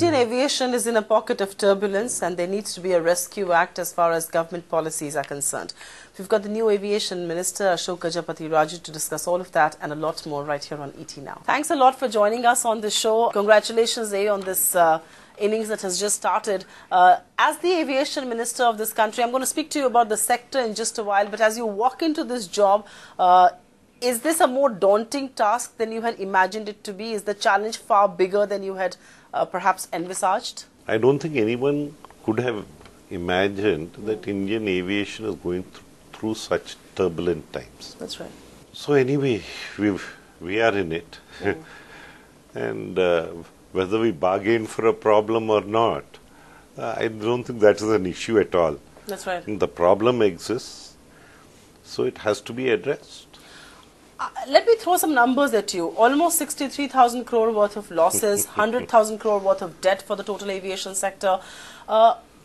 Indian aviation is in a pocket of turbulence and there needs to be a rescue act as far as government policies are concerned. We've got the new Aviation Minister, Ashok Gajapati Raju, to discuss all of that and a lot more right here on ET Now. Thanks a lot for joining us on the show. Congratulations, on this innings that has just started. As the Aviation Minister of this country, I'm going to speak to you about the sector in just a while, but as you walk into this job, is this a more daunting task than you had imagined it to be? Is the challenge far bigger than you had perhaps envisaged? I don't think anyone could have imagined that Indian aviation is going through such turbulent times. That's right. So anyway, we are in it. And whether we bargain for a problem or not, I don't think that is an issue at all. That's right. The problem exists, so it has to be addressed. Let me throw some numbers at you. Almost 63,000 crore worth of losses, 100,000 crore worth of debt for the total aviation sector.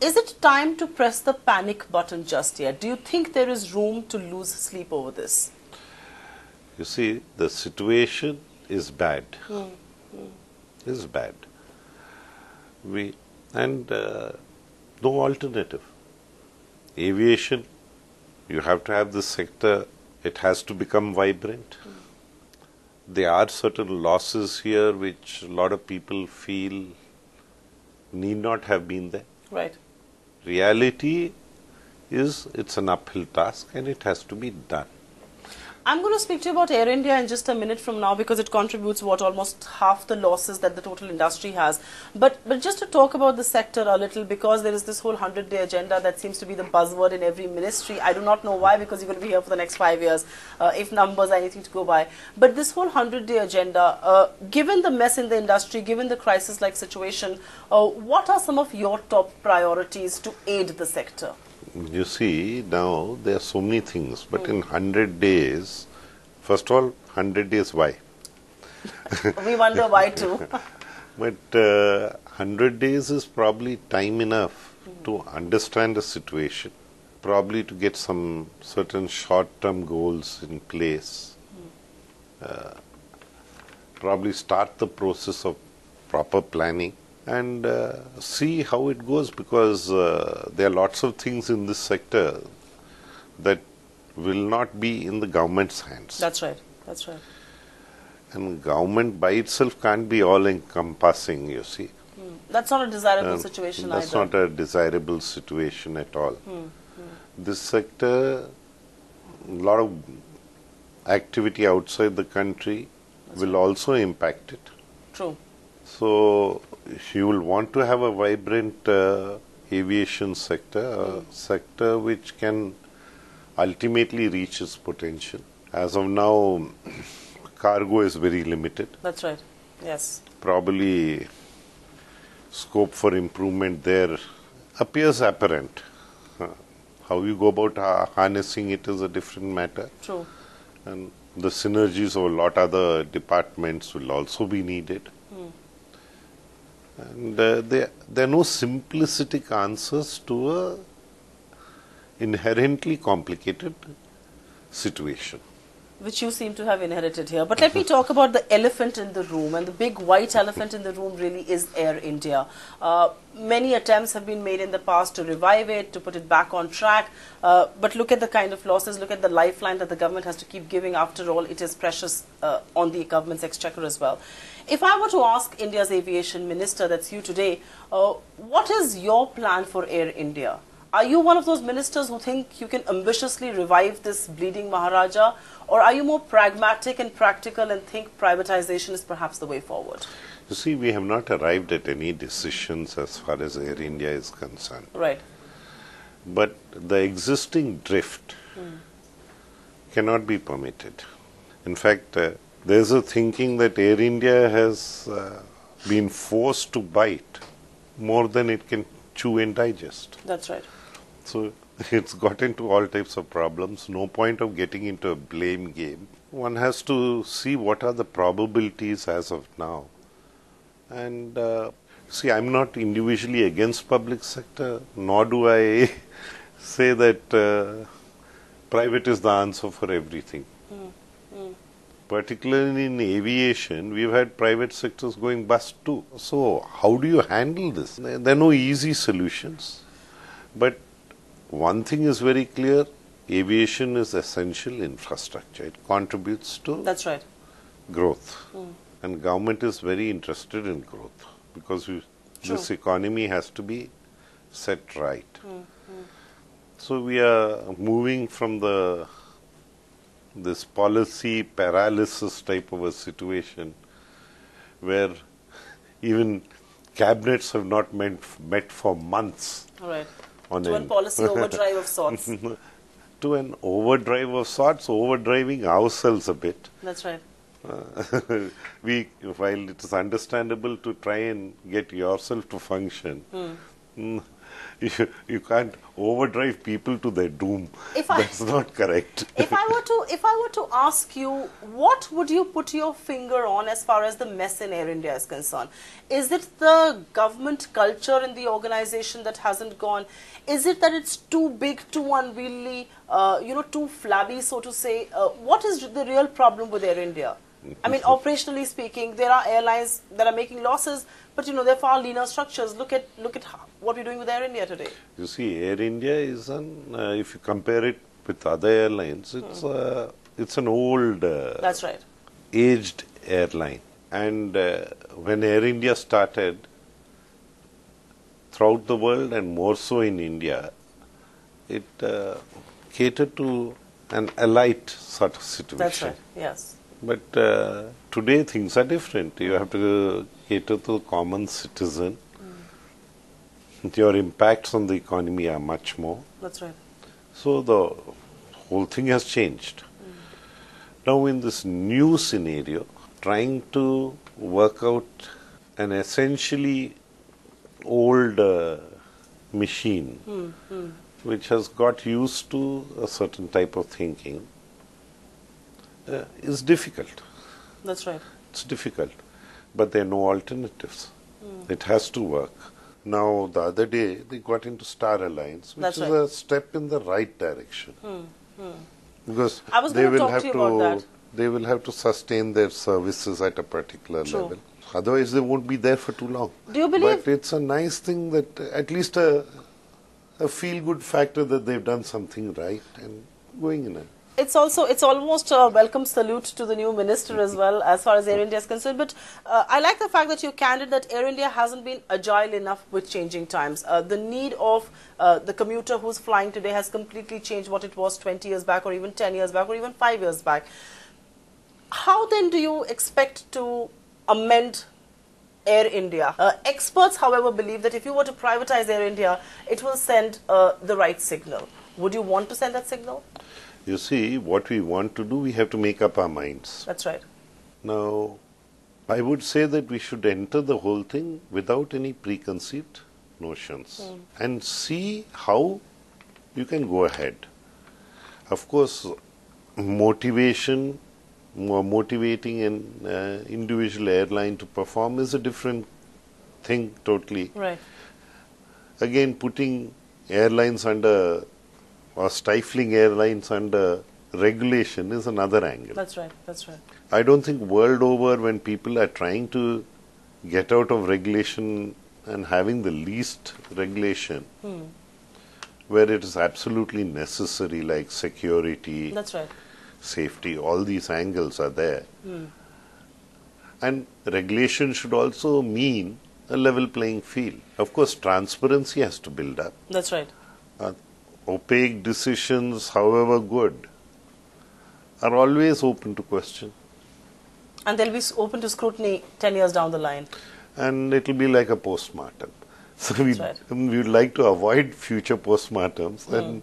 Is it time to press the panic button just yet? Do you think there is room to lose sleep over this? You see, the situation is bad. Is bad. No alternative. Aviation, you have to have this sector. It has to become vibrant. There are certain losses here which a lot of people feel need not have been there. Right. Reality is it's an uphill task and it has to be done. I'm going to speak to you about Air India in just a minute from now because it contributes almost half the losses that the total industry has. But just to talk about the sector a little, because there is this whole 100-day agenda that seems to be the buzzword in every ministry. I do not know why, because you're going to be here for the next 5 years, if numbers are anything to go by. But this whole 100-day agenda, given the mess in the industry, given the crisis-like situation, what are some of your top priorities to aid the sector? You see, now there are so many things, but in 100 days, first of all, 100 days, why? We wonder why too. But 100 days is probably time enough to understand the situation, probably to get some certain short-term goals in place, probably start the process of proper planning, and see how it goes, because there are lots of things in this sector that will not be in the government's hands. That's right. That's right. And government by itself can't be all-encompassing, you see. That's not a desirable situation That's either. not a desirable situation at all. This sector, a lot of activity outside the country will also impact it. True. So, if you will want to have a vibrant aviation sector, a sector which can ultimately reach its potential. As of now, cargo is very limited. That's right. Yes. Probably scope for improvement there appears apparent. How you go about harnessing it is a different matter. True. And the synergies of a lot of other departments will also be needed. And there are no simplistic answers to a inherently complicated situation, Which you seem to have inherited here. But let me talk about the elephant in the room. And the big white elephant in the room really is Air India. Many attempts have been made in the past to revive it, to put it back on track. But look at the kind of losses, look at the lifeline that the government has to keep giving. After all, it is precious on the government's exchequer as well. If I were to ask India's aviation minister, that's you today, what is your plan for Air India? Are you one of those ministers who think you can ambitiously revive this bleeding Maharaja? Or are you more pragmatic and practical and think privatization is perhaps the way forward? You see, we have not arrived at any decisions as far as Air India is concerned. Right. But the existing drift cannot be permitted. In fact, there's a thinking that Air India has been forced to bite more than it can chew and digest. That's right. So it's got into all types of problems. No point of getting into a blame game. One has to see what are the probabilities as of now. And see, I'm not individually against public sector, nor do I say that private is the answer for everything. particularly in aviation, we've had private sectors going bust too. So how do you handle this? There are no easy solutions. But one thing is very clear, aviation is essential infrastructure. It contributes to That's right. growth. And government is very interested in growth because this economy has to be set right. So we are moving from this policy paralysis type of a situation where even cabinets have not met for months. All right. On To a policy overdrive of sorts. To an overdrive of sorts, overdriving ourselves a bit. That's right. While it is understandable to try and get yourself to function, you can't overdrive people to their doom. That's not correct. If I were to ask you, what would you put your finger on as far as the mess in Air India is concerned? Is it the government culture in the organization that hasn't gone? Is it that it's too big, too unwieldy, too flabby, so to say? What is the real problem with Air India? I mean, operationally speaking, there are airlines that are making losses, but they're far leaner structures. Look at what we're doing with Air India today. You see, Air India is if you compare it with other airlines, it's an old, that's right, aged airline. And when Air India started, throughout the world and more so in India, it catered to an elite sort of situation. That's right. Yes. But today things are different. You have to cater to the common citizen. Your impacts on the economy are much more. That's right. So the whole thing has changed. Now in this new scenario, trying to work out an essentially old machine which has got used to a certain type of thinking is difficult. That's right. It's difficult. But there are no alternatives. It has to work. Now, the other day, they got into Star Alliance, which That's is right. a step in the right direction. Because I was they going to will talk have to you about that. they will have to sustain their services at a particular True. level. Otherwise, they won't be there for too long. Do you believe? But it's a nice thing that at least a feel-good factor that they've done something right and going in it. It's almost a welcome salute to the new minister as well, as far as Air India is concerned. But I like the fact that you're candid that Air India hasn't been agile enough with changing times. The need of the commuter who's flying today has completely changed what it was 20 years back, or even 10 years back, or even 5 years back. How then do you expect to amend Air India? Experts, however, believe that if you were to privatize Air India, it will send the right signal. Would you want to send that signal? You see, what we want to do, we have to make up our minds. That's right. Now, I would say that we should enter the whole thing without any preconceived notions and see how you can go ahead. Of course, motivating an individual airline to perform is a different thing totally. Right. Again, putting airlines under or stifling airlines under regulation is another angle. That's right. That's right. I don't think world over when people are trying to get out of regulation and having the least regulation where it is absolutely necessary, like security, That's right. safety, all these angles are there. And regulation should also mean a level playing field. Of course, transparency has to build up. That's right. Opaque decisions, however good, are always open to question. And they'll be open to scrutiny 10 years down the line. And it will be like a postmortem. So we would like to avoid future postmortems and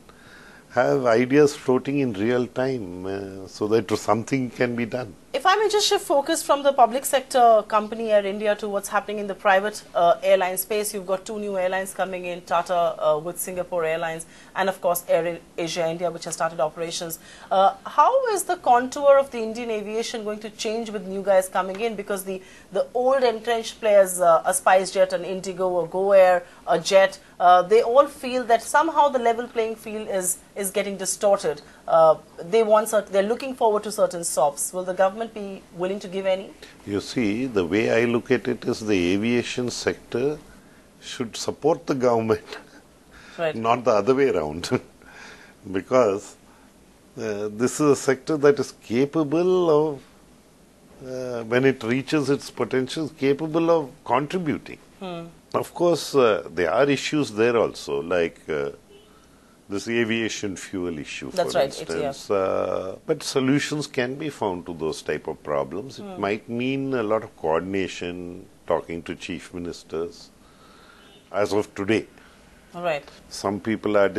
have ideas floating in real time so that something can be done. If I may just shift focus from the public sector company Air India to what's happening in the private airline space, you've got two new airlines coming in, Tata with Singapore Airlines and of course Air Asia India, which has started operations. How is the contour of the Indian aviation going to change with new guys coming in? Because the old entrenched players, a SpiceJet, an Indigo, a Go Air, a Jet, they all feel that somehow the level playing field is getting distorted. They're looking forward to certain SOPs. Will the government government be willing to give any? You see, the way I look at it is the aviation sector should support the government, Right. not the other way around. Because this is a sector that is capable of, when it reaches its potential, capable of contributing. Of course, there are issues there also, like this aviation fuel issue, That's for right, instance. But solutions can be found to those type of problems. It might mean a lot of coordination, talking to chief ministers. As of today, All right. some people are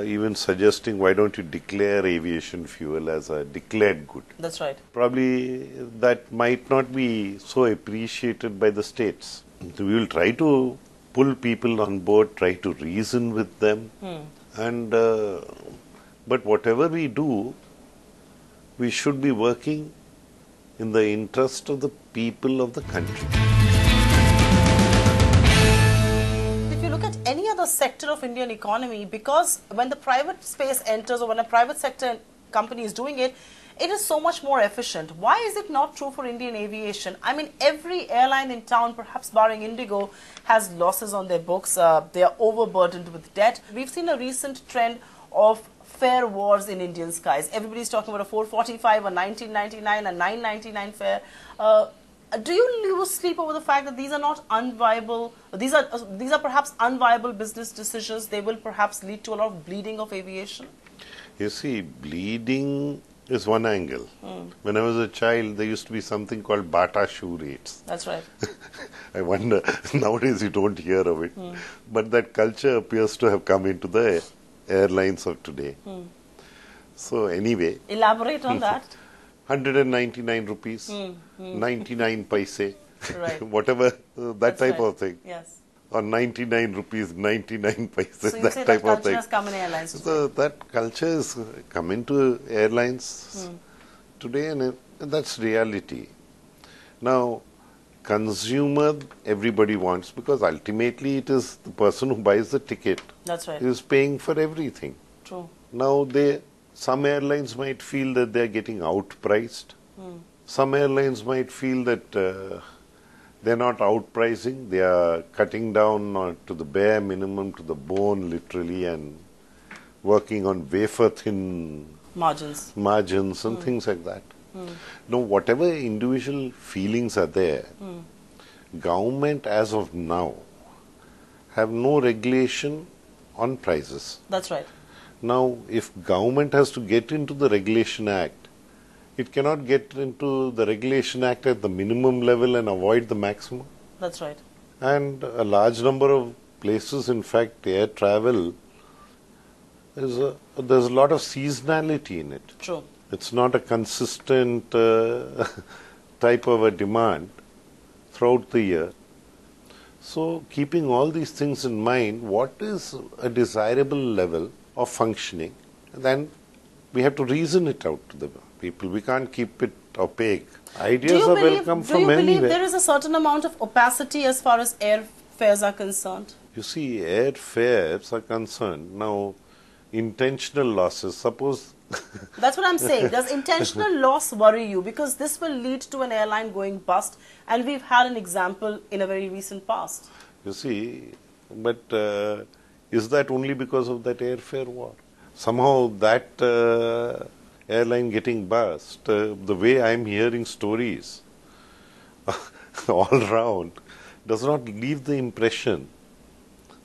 even suggesting, why don't you declare aviation fuel as a declared good? That's right. Probably that might not be so appreciated by the states. We will try to pull people on board, try to reason with them. And but whatever we do, we should be working in the interest of the people of the country. If you look at any other sector of Indian economy, because when the private space enters or when a private sector company is doing it, it is so much more efficient. Why is it not true for Indian aviation? I mean, every airline in town, perhaps barring Indigo, has losses on their books. They are overburdened with debt. We've seen a recent trend of fare wars in Indian skies. Everybody's talking about a 445, a 1999, a 999 fare. Do you lose sleep over the fact that these are not unviable? These are perhaps unviable business decisions. They will perhaps lead to a lot of bleeding of aviation. You see, bleeding is one angle. When I was a child, there used to be something called Bata shoe rates. That's right. I wonder, nowadays you don't hear of it. But that culture appears to have come into the airlines of today. So anyway, Elaborate on that. 199 rupees, 99 paise, Right. whatever, that That's type right. of thing. Yes. Or 99 rupees, 99 paise, So you that say type that of culture thing. has come in airlines today. So that culture is come into airlines today, and that's reality. Now, consumer, everybody wants, because ultimately it is the person who buys the ticket That's right. is paying for everything. True. Now, some airlines might feel that they are getting outpriced. Some airlines might feel that they're not outpricing, they are cutting down to the bare minimum, to the bone literally, and working on wafer-thin margins and things like that. Now, whatever individual feelings are there, government as of now have no regulation on prices. That's right. Now, if government has to get into the Regulation Act, it cannot get into the Regulation Act at the minimum level and avoid the maximum. That's right. And a large number of places, in fact, air travel, there's a lot of seasonality in it. True. It's not a consistent type of a demand throughout the year. So, keeping all these things in mind, what is a desirable level of functioning? Then we have to reason it out to the people. We can't keep it opaque. Ideas are welcome from anywhere. Do you believe there is a certain amount of opacity as far as airfares are concerned? You see, airfares are concerned. Now, intentional losses, suppose... That's what I'm saying. Does intentional loss worry you? Because this will lead to an airline going bust, and we've had an example in a very recent past. You see, but is that only because of that airfare war? Somehow that airline getting bust, the way I'm hearing stories all round, does not leave the impression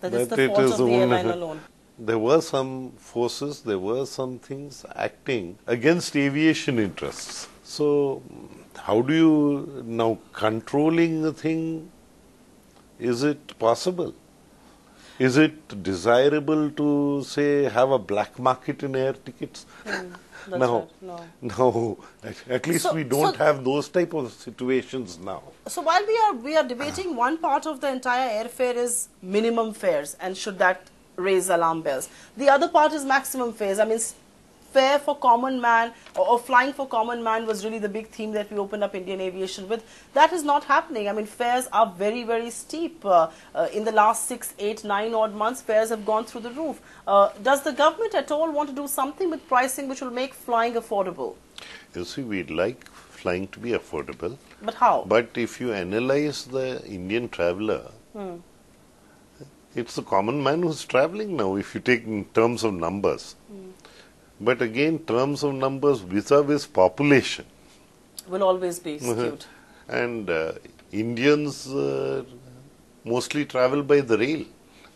that it's the fault of the airline alone. There were some forces, there were some things acting against aviation interests. So, how do you now controlling the thing? Is it possible? Is it desirable to say have a black market in air tickets? That's No, right. no. At least we don't have those type of situations now. So while we are debating, one part of the entire airfare is minimum fares, and should that raise alarm bells. The other part is maximum fares. I mean, fare for common man or flying for common man was really the big theme that we opened up Indian aviation with. That is not happening. I mean, fares are very, very steep. In the last 6, 8, 9 odd months, fares have gone through the roof. Does the government at all want to do something with pricing which will make flying affordable? You see, we'd like flying to be affordable. But how? But if you analyze the Indian traveler, it's the common man who's traveling now, if you take in terms of numbers. But again, terms of numbers vis-a-vis population. Will always be skewed. And Indians mostly travel by the rail.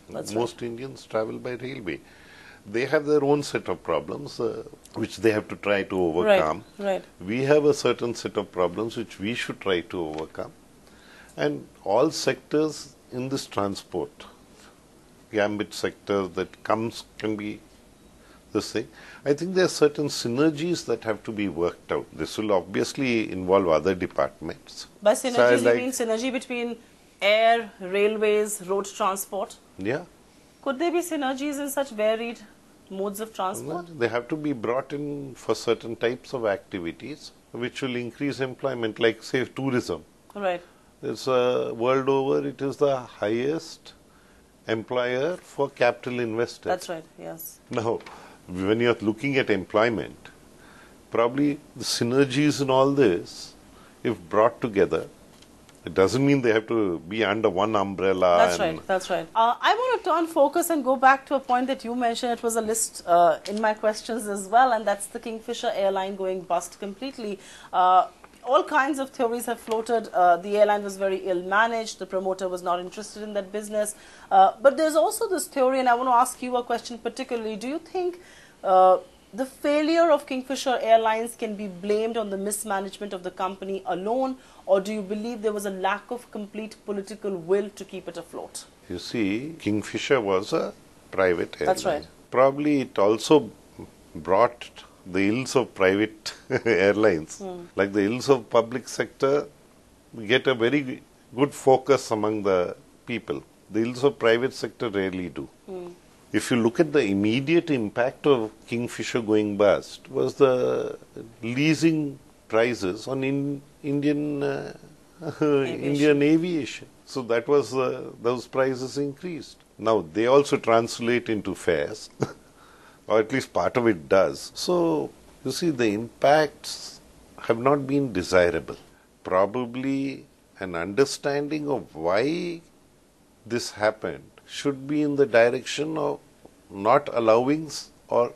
That's Most Indians travel by railway. They have their own set of problems which they have to try to overcome. Right. We have a certain set of problems which we should try to overcome. And all sectors in this transport, gambit sector that can be this thing. I think there are certain synergies that have to be worked out. This will obviously involve other departments. By synergies, you mean synergy between air, railways, road transport? Yeah. Could there be synergies in such varied modes of transport? They have to be brought in for certain types of activities which will increase employment, like say tourism. Right. It's world over, it is the highest employer for capital investors. That's right, yes. Now, when you're looking at employment, probably the synergies in all this, if brought together, it doesn't mean they have to be under one umbrella. That's right, that's right. I want to turn focus and go back to a point that you mentioned. It was a list in my questions as well, and that's the Kingfisher airline going bust completely. All kinds of theories have floated. The airline was very ill-managed. The promoter was not interested in that business. But there's also this theory, and I want to ask you a question particularly. Do you think the failure of Kingfisher Airlines can be blamed on the mismanagement of the company alone, or do you believe there was a lack of complete political will to keep it afloat? You see, Kingfisher was a private airline. That's right. Probably it also brought the ills of private airlines, like the ills of public sector, get a very good focus among the people. The ills of private sector rarely do. If you look at the immediate impact of Kingfisher going bust, was the leasing prices on Indian aviation. So that was those prices increased. Now they also translate into fares. Or at least part of it does. So, you see, the impacts have not been desirable. Probably an understanding of why this happened should be in the direction of not allowing or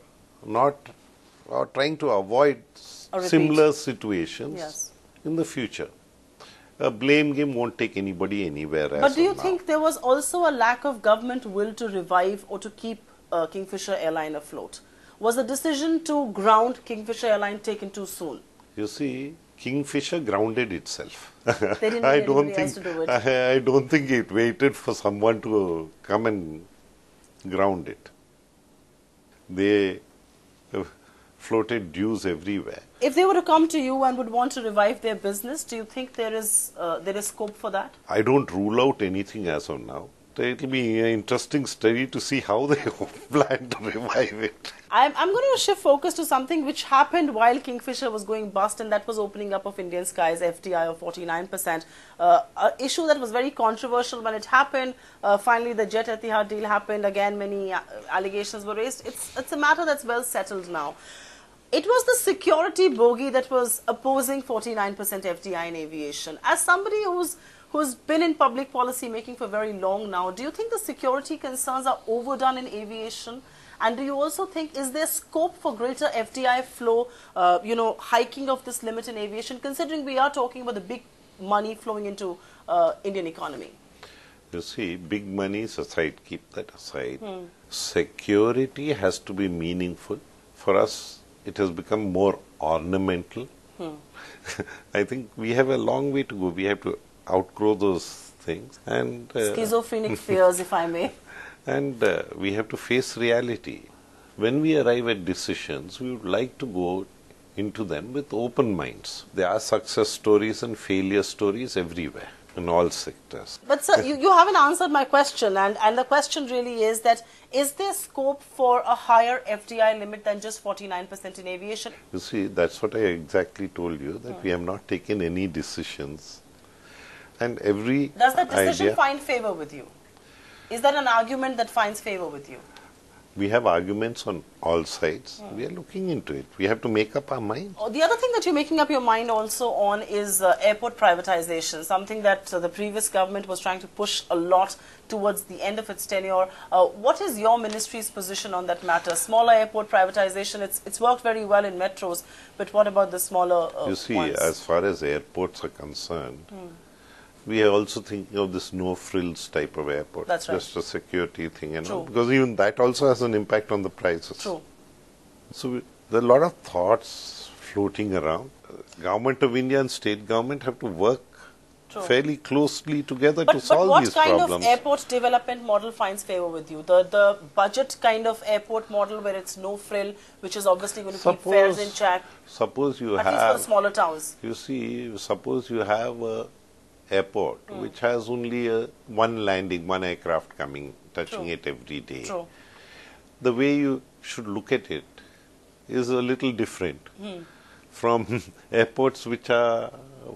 trying to avoid similar situations in the future. A blame game won't take anybody anywhere. But do you think there was also a lack of government will to revive or to keep Kingfisher Airline afloat? Was the decision to ground Kingfisher Airline taken too soon? You see, Kingfisher grounded itself. They didn't need anybody else to do it. I don't think it waited for someone to come and ground it. They floated dues everywhere. If they were to come to you and would want to revive their business, do you think there is scope for that? I don't rule out anything as of now. It will be an interesting study to see how they plan to revive it. I'm going to shift focus to something which happened while Kingfisher was going bust, and that was opening up of Indian Skies FDI of 49%. An issue that was very controversial when it happened. Finally, the Jet Etihad deal happened. Again, many allegations were raised. It's a matter that's well settled now. It was the security bogey that was opposing 49% FDI in aviation. As somebody who's been in public policy making for very long now, do you think the security concerns are overdone in aviation? And do you also think, is there scope for greater FDI flow, hiking of this limit in aviation, considering we are talking about the big money flowing into Indian economy? You see, big money aside, keep that aside. Security has to be meaningful. For us, it has become more ornamental. I think we have a long way to go. We have to outgrow those things. And schizophrenic fears, if I may. And we have to face reality. When we arrive at decisions, we would like to go into them with open minds. There are success stories and failure stories everywhere, in all sectors. But sir, you haven't answered my question, and the question really is that, is there scope for a higher FDI limit than just 49% in aviation? You see, that's what I exactly told you, that we have not taken any decisions. And every Does that decision find favor with you? Is that an argument that finds favor with you? We have arguments on all sides. We are looking into it. We have to make up our mind. The other thing that you're making up your mind also on is airport privatization, something that the previous government was trying to push a lot towards the end of its tenure. What is your ministry's position on that matter? Smaller airport privatization, it's worked very well in metros, but what about the smaller You see, ones? as far as airports are concerned, we are also thinking of this no-frills type of airport. That's right. Just a security thing, and True. all, because even that also has an impact on the prices. True. So there are a lot of thoughts floating around. Government of India and state government have to work True. fairly closely together to But solve what these kind problems. of airport development model finds favor with you? The budget kind of airport model where it's no frill, which is obviously going to keep fares in check, Suppose you at least for the have, smaller towns. you see, suppose you have a airport which has only one landing, one aircraft coming, touching True. it every day. True. The way you should look at it is a little different from airports which are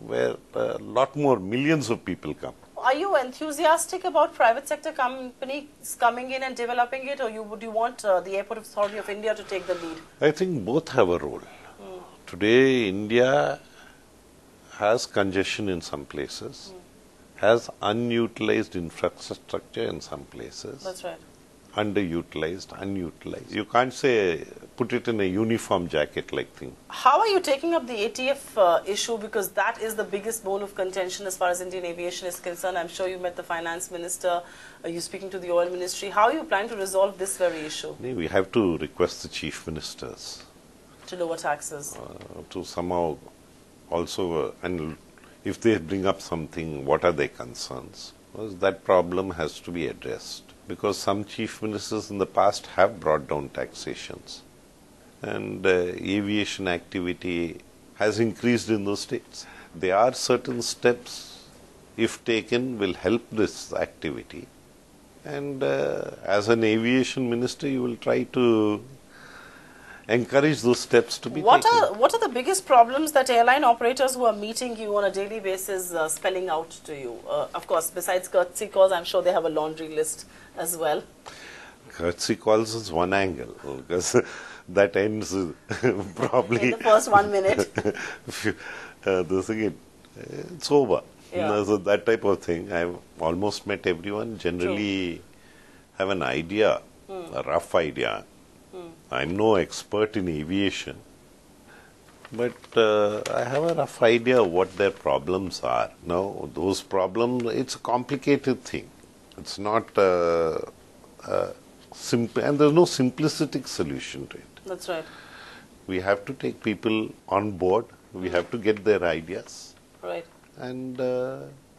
where a lot more millions of people come. Are you enthusiastic about private sector companies coming in and developing it, or would you want the Airport Authority of India to take the lead? I think both have a role. Today, India has congestion in some places, has unutilized infrastructure in some places, That's right. underutilized, unutilized. You can't say put it in a uniform jacket like thing. How are you taking up the ATF issue? Because that is the biggest bone of contention as far as Indian aviation is concerned. I'm sure you met the finance minister, you're speaking to the oil ministry. How are you planning to resolve this very issue? We have to request the chief ministers To lower taxes. to somehow also, and if they bring up something, what are their concerns? Because that problem has to be addressed. Because some chief ministers in the past have brought down taxations. And aviation activity has increased in those states. There are certain steps, if taken, will help this activity. And as an aviation minister, you will try to encourage those steps to be taken. What are the biggest problems that airline operators who are meeting you on a daily basis spelling out to you? Of course, besides courtesy calls, I'm sure they have a laundry list as well. Courtesy calls is one angle, because that ends probably In the first 1 minute. this again, it's over. Yeah. So that type of thing. I've almost met everyone. Generally, have an idea, a rough idea. I'm no expert in aviation, but I have a rough idea of what their problems are. Now, those problems, it's a complicated thing. It's not simple, and there's no simplistic solution to it. That's right. We have to take people on board. We have to get their ideas. Right. And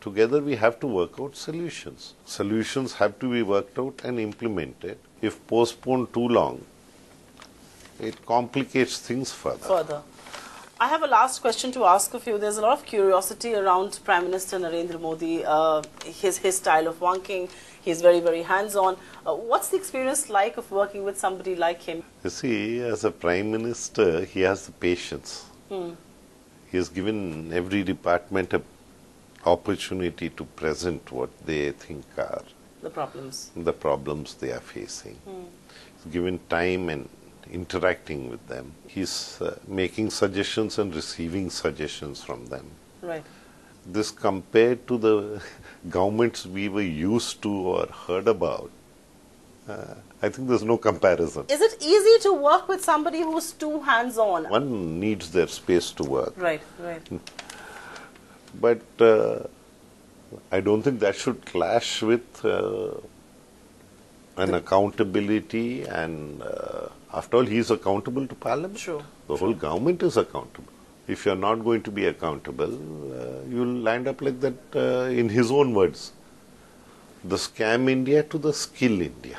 together we have to work out solutions. Solutions have to be worked out and implemented. If postponed too long, it complicates things further. I have a last question to ask of you. There's a lot of curiosity around Prime Minister Narendra Modi, his style of working. He's very, very hands-on. What's the experience like of working with somebody like him? You see, as a Prime Minister, he has the patience. He has given every department an opportunity to present what they think are The problems. the problems they are facing. He's given time and interacting with them. He's making suggestions and receiving suggestions from them. Right. This compared to the governments we were used to or heard about, I think there's no comparison. Is it easy to work with somebody who's too hands-on? One needs their space to work. Right, right. But I don't think that should clash with an accountability, and after all, he is accountable to Parliament. True. The whole government is accountable. If you're not going to be accountable, you'll land up like that, in his own words, the scam India to the skill India.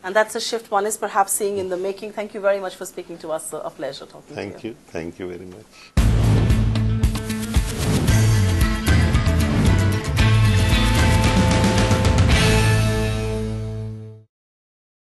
And that's a shift one is perhaps seeing in the making. Thank you very much for speaking to us, sir. A pleasure talking to you. Thank you. Thank you very much.